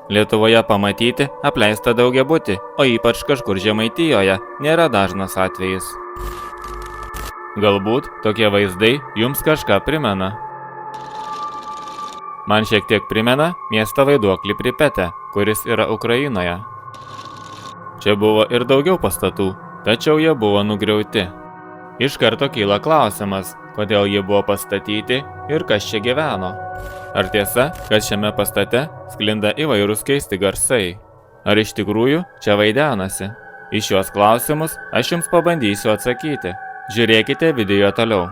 Lietuvoje pamatyti apleistą daugiabutį, o ypač kažkur Žemaitijoje, nėra dažnas atvejis. Galbūt tokie vaizdai jums kažką primena. Man šiek tiek primena miestą vaiduoklį Pripetę, kuris yra Ukrainoje. Čia buvo ir daugiau pastatų, tačiau jie buvo nugriauti. Iš karto kyla klausimas, kodėl jie buvo pastatyti ir kas čia gyveno. Ar tiesa, kad šiame pastate sklinda įvairūs keisti garsai? Ar iš tikrųjų čia vaidenasi? Į šiuos klausimus aš jums pabandysiu atsakyti. Žiūrėkite video toliau.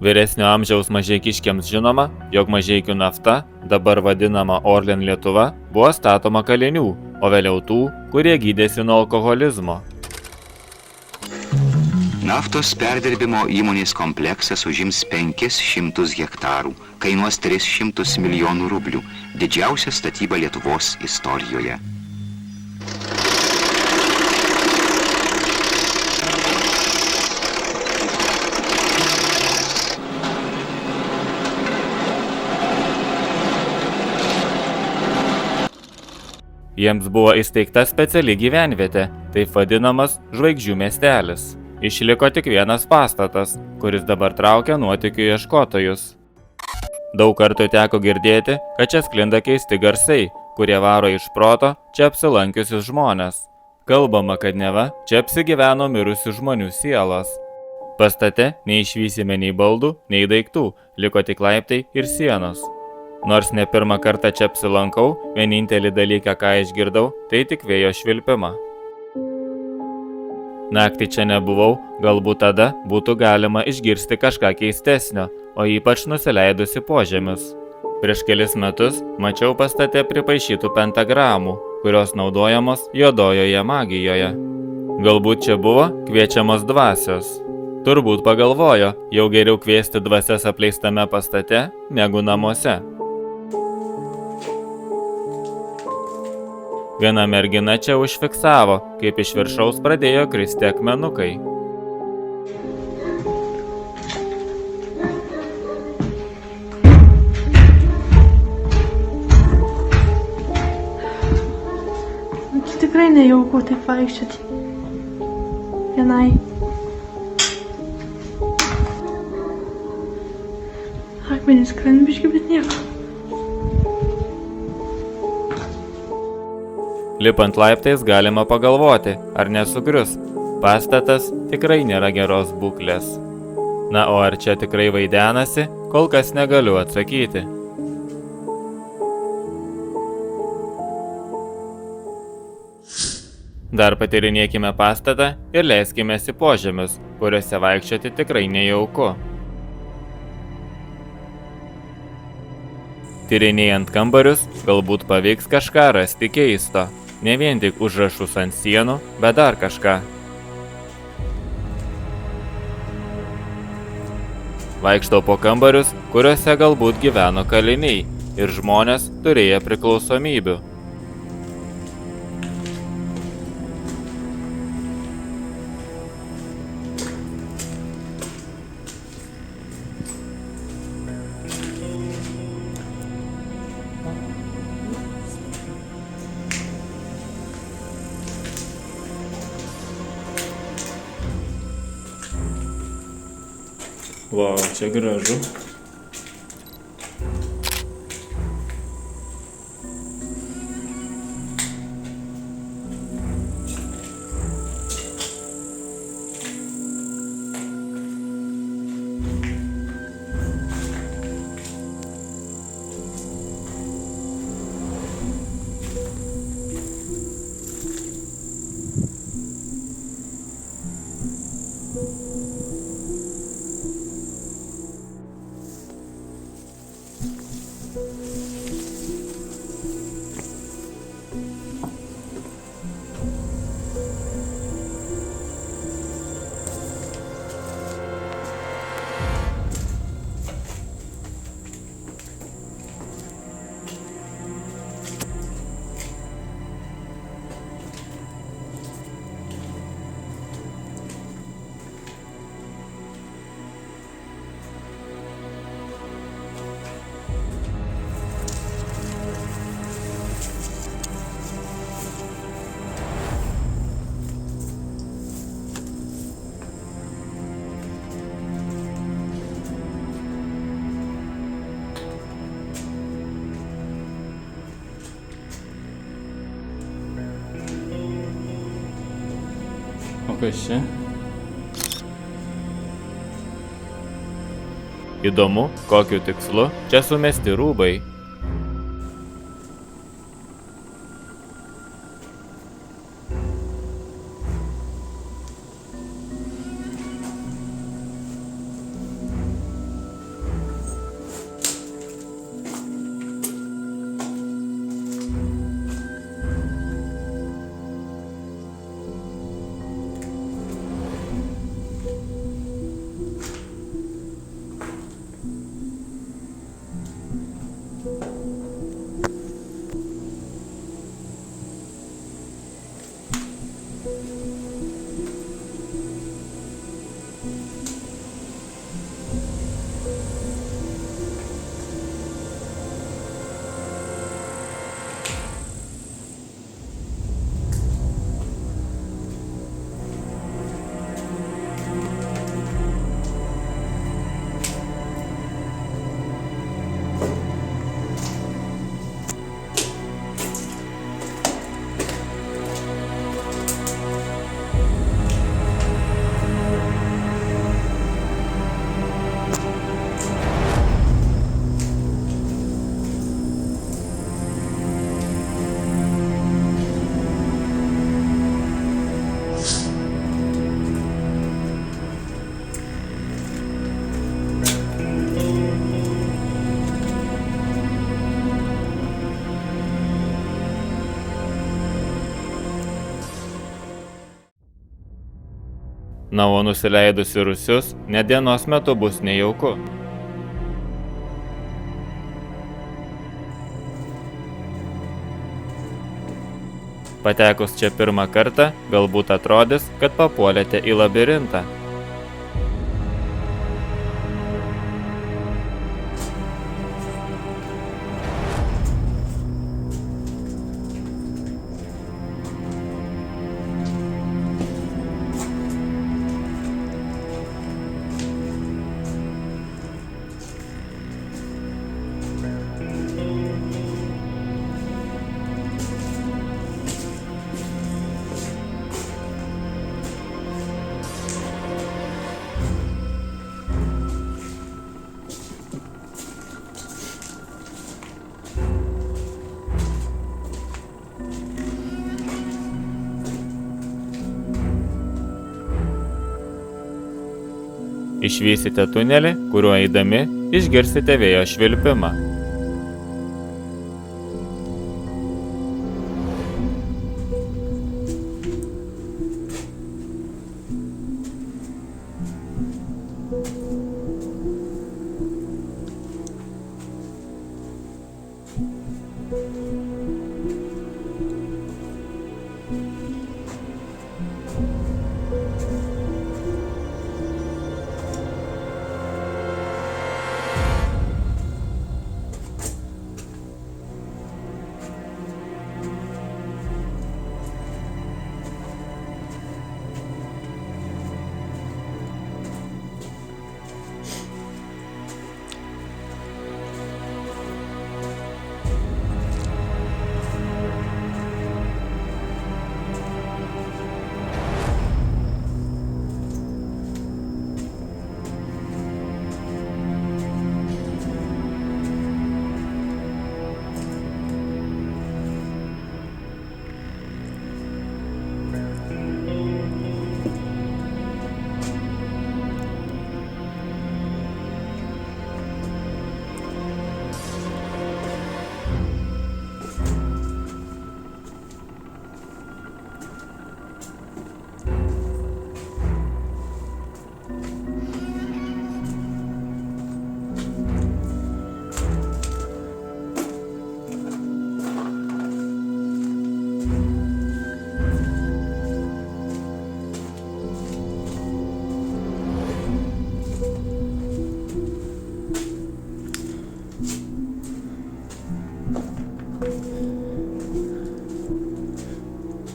Vyresnio amžiaus mažeikiškiams žinoma, jog Mažeikių nafta, dabar vadinama Orlen Lietuva, buvo statoma kalinių, o vėliau tų, kurie gydėsi nuo alkoholizmo. Naftos perdirbimo įmonės kompleksas užims 500 hektarų, kainuos 300 milijonų rublių, didžiausia statyba Lietuvos istorijoje. Jiems buvo įsteigta speciali gyvenvietė, taip vadinamas Žvaigždžių miestelis. Išliko tik vienas pastatas, kuris dabar traukia nuotykių ieškotojus. Daug kartų teko girdėti, kad čia sklinda keisti garsai, kurie varo iš proto čia apsilankiusius žmonės. Kalbama, kad neva čia apsigyveno mirusių žmonių sielos. Pastate neišvysime nei baldų, nei daiktų, liko tik laiptai ir sienos. Nors ne pirmą kartą čia apsilankau, vienintelį dalyką, ką išgirdau, tai tik vėjo švilpimą. Naktį čia nebuvau, galbūt tada būtų galima išgirsti kažką keistesnio, o ypač nusileidusi požemius. Prieš kelis metus mačiau pastate pripaišytų pentagramų, kurios naudojamos juodojoje magijoje. Galbūt čia buvo kviečiamos dvasios. Turbūt pagalvojo, jau geriau kviesti dvasias apleistame pastate negu namuose. Viena mergina čia užfiksavo, kaip iš viršaus pradėjo kristi akmenukai. Čia tikrai nejauku taip vaikščioti. Vienai. Akmenys krenbiški, bet nieko. Lipant laiptais galima pagalvoti, ar nesugrius. Pastatas tikrai nėra geros būklės. Na, o ar čia tikrai vaidenasi, kol kas negaliu atsakyti. Dar patyrinėkime pastatą ir leiskimės į požemius, kuriuose vaikščioti tikrai nejauku. Tyrinėjant kambarius, galbūt pavyks kažką rasti keisto. Ne vien tik užrašus ant sienų, bet dar kažką. Vaikštau po kambarius, kuriuose galbūt gyveno kaliniai ir žmonės turėjo priklausomybių. Vau, čia gražu. kas čia? Įdomu, kokiu tikslu čia sumesti rūbai. Na, o nusileidus į rūsius, net dienos metu bus nejauku. Patekus čia pirmą kartą, galbūt atrodys, kad papuolėte į labirintą. Išvysite tunelį, kuriuo eidami išgirsite vėjo švilpimą.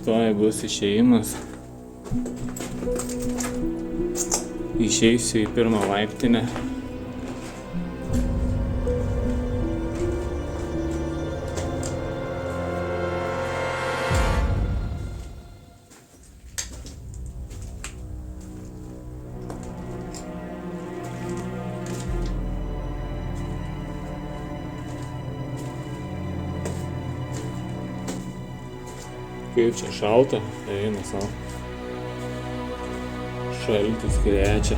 Tuoj bus išėjimas. Išeisiu į pirmą laiptinę. Kaip čia šalta, eina savo. Šaltis krečia.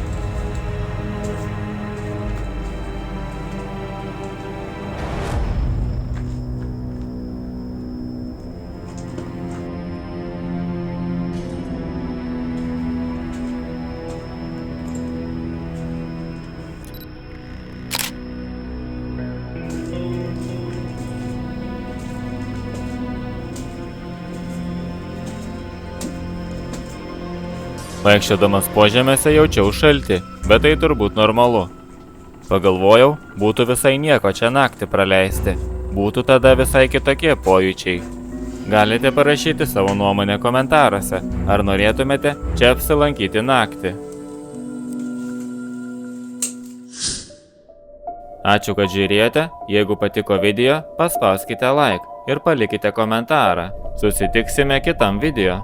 Vaikščiodamas požemėse jaučiau šaltį, bet tai turbūt normalu. Pagalvojau, būtų visai nieko čia naktį praleisti. Būtų tada visai kitokie pojūčiai. Galite parašyti savo nuomonę komentaruose, ar norėtumėte čia apsilankyti naktį. Ačiū, kad žiūrėjote. Jeigu patiko video, paspauskite like ir palikite komentarą. Susitiksime kitam video.